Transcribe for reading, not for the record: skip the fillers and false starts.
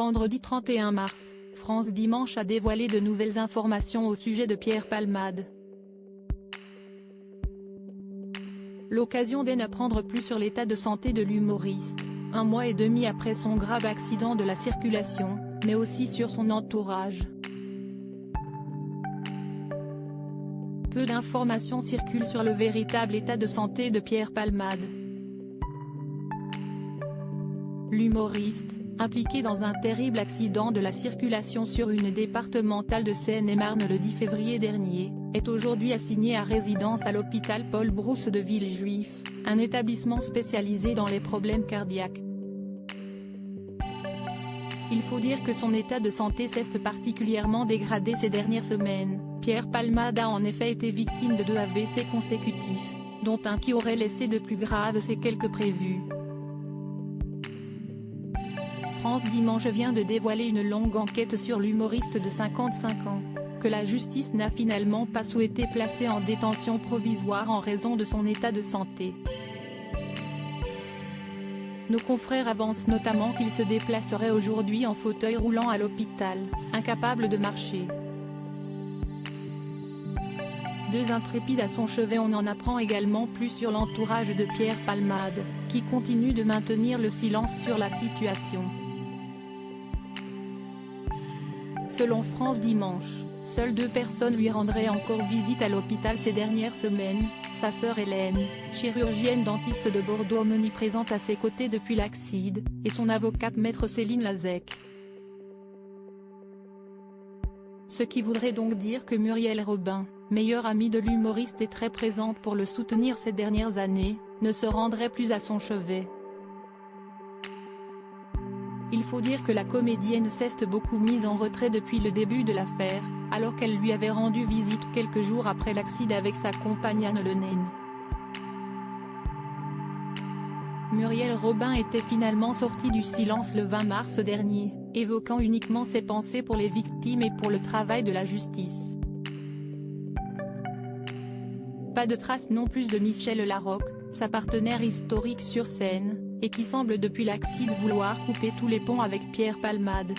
vendredi 31 mars, France Dimanche a dévoilé de nouvelles informations au sujet de Pierre Palmade. L'occasion d'en apprendre plus sur l'état de santé de l'humoriste, 1 mois et demi après son grave accident de la circulation, mais aussi sur son entourage. Peu d'informations circulent sur le véritable état de santé de Pierre Palmade. L'humoriste, impliqué dans un terrible accident de la circulation sur une départementale de Seine-et-Marne le 10 février dernier, est aujourd'hui assigné à résidence à l'hôpital Paul Brousse de Villejuif, un établissement spécialisé dans les problèmes cardiaques. Il faut dire que son état de santé s'est particulièrement dégradé ces dernières semaines. Pierre Palmade a en effet été victime de 2 AVC consécutifs, dont un qui aurait laissé de plus graves séquelles que prévu. France Dimanche vient de dévoiler une longue enquête sur l'humoriste de 55 ans, que la justice n'a finalement pas souhaité placer en détention provisoire en raison de son état de santé. Nos confrères avancent notamment qu'il se déplacerait aujourd'hui en fauteuil roulant à l'hôpital, incapable de marcher. 2 intrépides à son chevet. On en apprend également plus sur l'entourage de Pierre Palmade, qui continue de maintenir le silence sur la situation. Selon France Dimanche, seules 2 personnes lui rendraient encore visite à l'hôpital ces dernières semaines, sa sœur Hélène, chirurgienne dentiste de Bordeaux omniprésente à ses côtés depuis l'accident, et son avocate maître Céline Lazec. Ce qui voudrait donc dire que Muriel Robin, meilleure amie de l'humoriste et très présente pour le soutenir ces dernières années, ne se rendrait plus à son chevet. Il faut dire que la comédienne s'est beaucoup mise en retrait depuis le début de l'affaire, alors qu'elle lui avait rendu visite quelques jours après l'accident avec sa compagne Anne Lenine. Muriel Robin était finalement sortie du silence le 20 mars dernier, évoquant uniquement ses pensées pour les victimes et pour le travail de la justice. Pas de trace non plus de Michel Larocque, sa partenaire historique sur scène, et qui semble depuis l'accident vouloir couper tous les ponts avec Pierre Palmade.